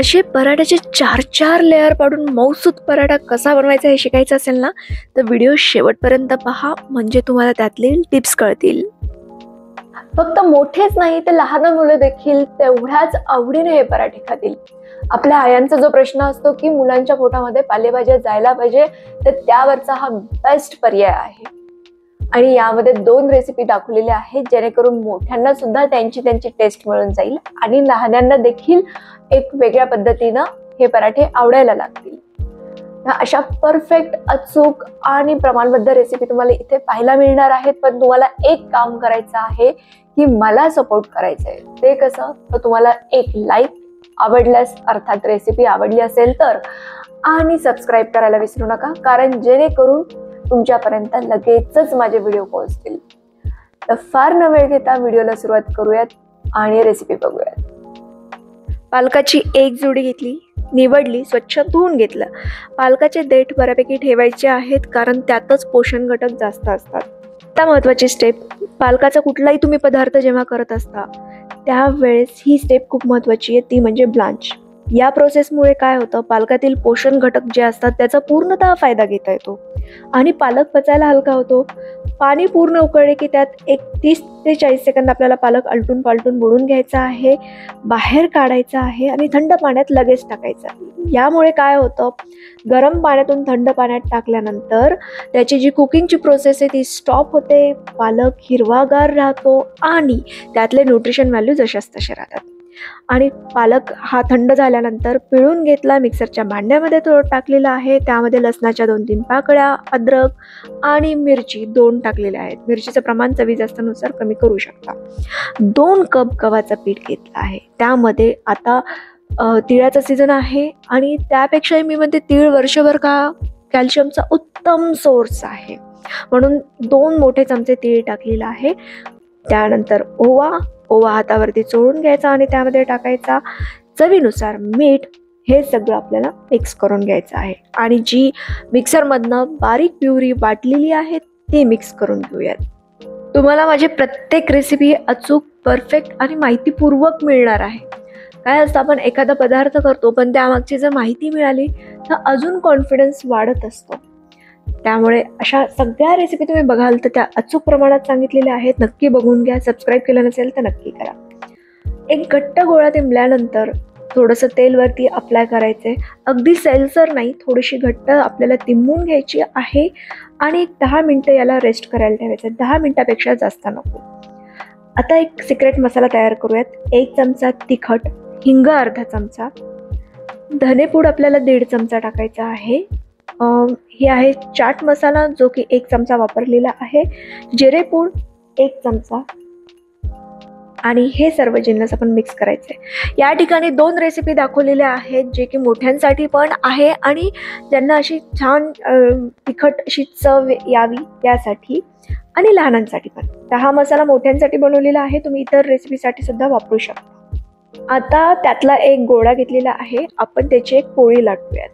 असे पराठ्याचे 4-4 लेयर पाडून मऊसूत पराठा कसा बनवायचा हे शिकायचं असेल ना, तर व्हिडिओ शेवटपर्यंत पहा, म्हणजे तुम्हाला त्यातले टिप्स कळतील. फक्त मोठेच नाही तर लहान मुलं देखील तेवढ्याच आवडीने हे पराठे खातील. आपल्या आयांचा जो प्रश्न असतो की मुलांच्या पोटामध्ये पालेभाज्या जायला पाहिजे, तर त्यावरचा हा बेस्ट पर्याय आहे. आणि यामध्ये 2 रेसिपी दाखवलेल्या आहेत, जेणेकरून मोठ्यांना सुद्धा त्यांची टेस्ट मिळून जाईल आणि लहानांना देखील एक वेगळ्या पद्धतीनं हे पराठे आवडायला लागतील. अशा परफेक्ट, अचूक आणि प्रमाणबद्ध रेसिपी तुम्हाला इथे पाहायला मिळणार आहेत. पण तुम्हाला एक काम करायचं आहे की मला सपोर्ट करायचं आहे. ते कसं? तर तुम्हाला एक लाईक, आवडल्यास अर्थात रेसिपी आवडली असेल तर, आणि सबस्क्राईब करायला विसरू नका, कारण जेणेकरून तुमच्यापर्यंत लगेचच माझे व्हिडिओ पोहोचतील. तर फार न वेळ घेता व्हिडिओला सुरुवात करूयात आणि रेसिपी बघूयात. पालकाची एक जोडी घेतली, निवडली, स्वच्छ धुवून घेतलं. पालकाचे देठ बऱ्यापैकी ठेवायचे आहेत, कारण त्यातच पोषण घटक जास्त असतात. आता महत्त्वाची स्टेप, पालकाचा कुठलाही तुम्ही पदार्थ जेव्हा करत असता त्यावेळेस ही स्टेप खूप महत्त्वाची आहे, ती म्हणजे ब्लांच. या प्रोसेसमुळे काय होतं, पालकातील पोषण घटक जे असतात त्याचा पूर्णतः फायदा घेता येतो आणि पालक पचायला हलका होतो. पाणी पूर्ण उकळले की त्यात एक 30 ते 40 सेकंद आपल्याला पालक आलटून पालटून बुडून घ्यायचा आहे, बाहेर काढायचा आहे आणि थंड पाण्यात लगेच टाकायचं आहे. यामुळे काय होतं, गरम पाण्यातून थंड पाण्यात टाकल्यानंतर त्याची जी कुकिंगची प्रोसेस आहे ती स्टॉप होते, पालक हिरवागार राहतो आणि त्यातले न्यूट्रिशन व्हॅल्यू जशाच तसे राहतात. आणि पालक हा थंड झाल्यानंतर पिळून घेतला, मिक्सरच्या भांड्यामध्ये थोडं टाकलेलं आहे. त्यामध्ये लसणाच्या 2-3 पाकळ्या, अद्रक आणि मिरची 2 टाकलेल्या आहेत. मिरचीचं प्रमाण चवीजास्तनुसार कमी करू शकता. 2 कप गव्हाचं पीठ घेतलं आहे. त्यामध्ये आता तिळाचा सीझन आहे आणि त्यापेक्षाही मी म्हणते तीळ वर्षभर का कॅल्शियमचा उत्तम सोर्स आहे, म्हणून 2 मोठे चमचे तीळ टाकलेला आहे. त्यानंतर ओवा हातावरती चोळून घ्यायचा आणि त्यामध्ये टाकायचा. चवीनुसार मीठ. हे सगळं आपल्याला मिक्स करून घ्यायचं आहे आणि जी मिक्सरमधनं बारीक प्युरी वाटलेली आहे ती मिक्स करून घेऊयात. तुम्हाला माझी प्रत्येक रेसिपी अचूक, परफेक्ट आणि माहितीपूर्वक मिळणार आहे. काय असतं, आपण एखादा पदार्थ करतो पण त्यामागची जर माहिती मिळाली तर अजून कॉन्फिडन्स वाढत असतो. त्यामुळे अशा सगळ्या रेसिपी तुम्ही बघाल तर त्या अचूक प्रमाणात सांगितलेल्या आहेत. नक्की बघून घ्या. सबस्क्राईब केलं नसेल तर नक्की करा. एक घट्ट गोळा तिंबल्यानंतर थोडंसं तेल वरती अप्लाय करायचे. अगदी सैलसर नाही, थोडीशी घट्ट आपल्याला तिंबून घ्यायची आहे आणि 10 मिनटं याला रेस्ट करायला ठेवायचं. 10 मिनटापेक्षा जास्त नको. आता एक सिक्रेट मसाला तयार करूयात. 1 चमचा तिखट, हिंग अर्धा चमचा, धनेपूड आपल्याला 1.5 चमचा टाकायचा आहे. हे आहे चाट मसाला, जो की 1 चमचा वापरलेला आहे. जिरेपूड 1 चमचा आणि हे सर्व जिन्नस आपण मिक्स करायचे. या ठिकाणी 2 रेसिपी दाखवलेल्या आहेत, जे की मोठ्यांसाठी पण आहे आणि ज्यांना अशी छान तिखट अशी चव यावी यासाठी, आणि लहानांसाठी पण. तर हा मसाला मोठ्यांसाठी बनवलेला आहे, तुम्ही इतर रेसिपीसाठी सुद्धा वापरू शकता. आता त्यातला एक गोळा घेतलेला आहे, आपण त्याची एक पोळी लाटूयात.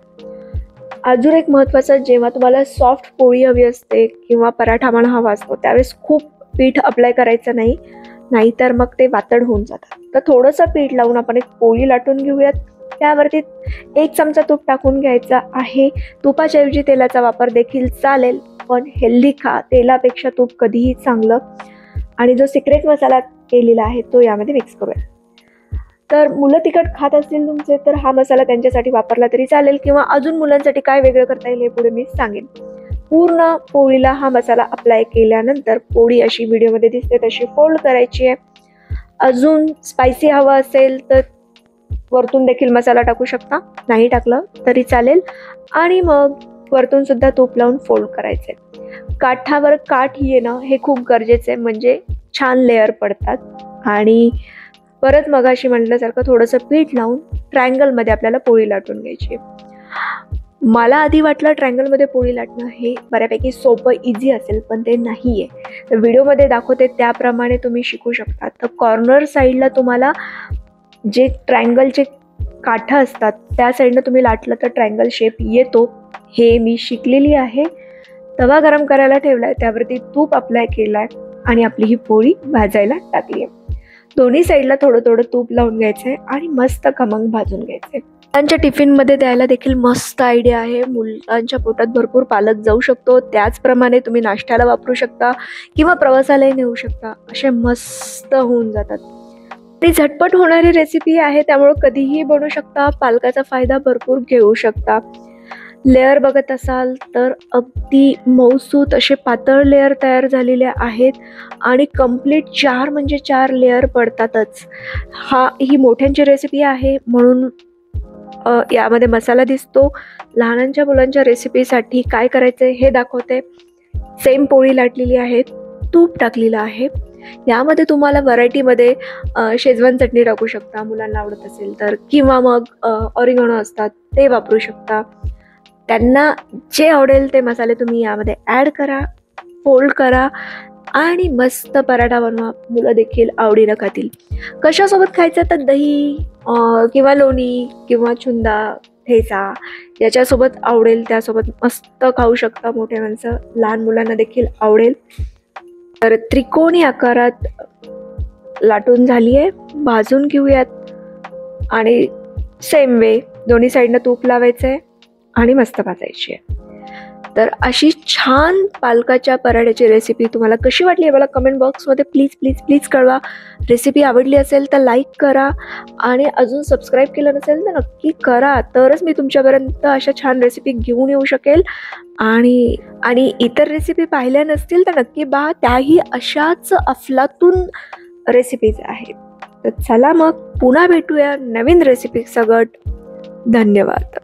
अजून एक महत्त्वाचं, जेव्हा तुम्हाला सॉफ्ट पोळी हवी असते किंवा पराठा म्हणा हवा असतो त्यावेळेस खूप पीठ अप्लाय करायचं नाही, नाहीतर मग ते वातड होऊन जातात. तर थोडंसं पीठ लावून आपण एक पोळी लाटून घेऊयात. त्यावरती 1 चमचा तूप टाकून घ्यायचा आहे. तुपाच्याऐवजी तेलाचा वापर देखील चालेल, पण हेल्दी खा, तेलापेक्षा तूप कधीही चांगलं. आणि जो सिक्रेट मसाला केलेला आहे तो यामध्ये मिक्स करूया. तर मुलं तिखट खात असतील तुमचे तर हा मसाला त्यांच्यासाठी वापरला तरी चालेल, किंवा अजून मुलांसाठी काय वेगळं करता येईल हे पुढे मी सांगेन. पूर्ण पोळीला हा मसाला अप्लाय केल्यानंतर पोळी अशी व्हिडिओमध्ये दिसते तशी फोल्ड करायची आहे. अजून स्पायसी हवा असेल तर वरतून देखील मसाला टाकू शकता, नाही टाकलं तरी चालेल. आणि मग वरतून सुद्धा तूप लावून फोल्ड करायचे. काठावर काठ येणं हे खूप गरजेचं आहे, म्हणजे छान लेअर पडतात. आणि परत मगाशी म्हटल्यासारखं थोडंसं पीठ लावून ट्रायंगलमध्ये आपल्याला पोळी लाटून घ्यायची. मला आधी वाटलं ट्रायंगलमध्ये पोळी लाटणं हे बऱ्यापैकी सोपं, इझी असेल, पण ते नाही आहे. तर व्हिडिओमध्ये दाखवते त्याप्रमाणे तुम्ही शिकू शकता. तर कॉर्नर साईडला तुम्हाला जे ट्रायंगलचे काठं असतात त्या साईडनं तुम्ही लाटलं तर ट्रायंगल शेप येतो. हे मी शिकलेली आहे. तवा गरम करायला ठेवला आहे, त्यावरती तूप अप्लाय केलं आहे आणि आपली ही पोळी भाजायला टाकली आहे. दोन्ही साईडला थोडं थोडं तूप लावून घ्यायचं आहे आणि मस्त खमंग भाजून घ्यायचे. मुलांच्या टिफिनमध्ये द्यायला देखील मस्त आयडिया आहे. मुलांच्या पोटात भरपूर पालक जाऊ शकतो. त्याचप्रमाणे तुम्ही नाश्त्याला वापरू शकता किंवा प्रवासालाही नेऊ शकता. असे मस्त होऊन जातात. ती झटपट होणारी रेसिपी आहे, त्यामुळे कधीही बनवू शकता. पालकाचा फायदा भरपूर घेऊ शकता. लेअर बघत असाल तर अगदी मऊसूत असे पातळ लेअर तयार झालेले आहेत आणि कंप्लीट 4 म्हणजे 4 लेअर पडतातच. ही मोठ्यांची रेसिपी आहे म्हणून यामध्ये मसाला दिसतो. लहानांच्या मुलांच्या रेसिपीसाठी काय करायचं हे दाखवते. सेम पोळी लाटलेली आहे, तूप टाकलेलं आहे. यामध्ये तुम्हाला व्हरायटीमध्ये शेजवान चटणी टाकू शकता मुलांना आवडत असेल तर, किंवा मग ऑरिगॅनो असतात ते वापरू शकता. त्यांना जे आवडेल ते मसाले तुम्ही यामध्ये ॲड करा, फोल्ड करा आणि मस्त पराठा बनवा. मुलं देखील आवडीनं खातील. कशासोबत खायचं तर दही किंवा लोणी किंवा चुंदा, ठेचा याच्यासोबत आवडेल त्यासोबत मस्त खाऊ शकता. मोठ्या माणसं, लहान मुलांना देखील आवडेल. तर त्रिकोणी आकारात लाटून झाली आहे. भाजून घेऊयात आणि सेम वे दोन्ही साईडनं तूप लावायचं आहे आणि मस्त भाजायची आहे. तर अशी छान पालकाच्या पराठ्याची रेसिपी तुम्हाला कशी वाटली आहे मला कमेंट बॉक्समध्ये प्लीज प्लीज प्लीज कळवा. रेसिपी आवडली असेल तर लाईक करा आणि अजून सबस्क्राईब केलं नसेल तर नक्की करा. तरच मी तुमच्यापर्यंत अशा छान रेसिपी घेऊन येऊ शकेल. आणि इतर रेसिपी पाहिल्या नसतील तर नक्की पहा, त्याही अशाच अफलातून रेसिपीज आहेत. तर चला मग पुन्हा भेटूया नवीन रेसिपी सगट. धन्यवाद.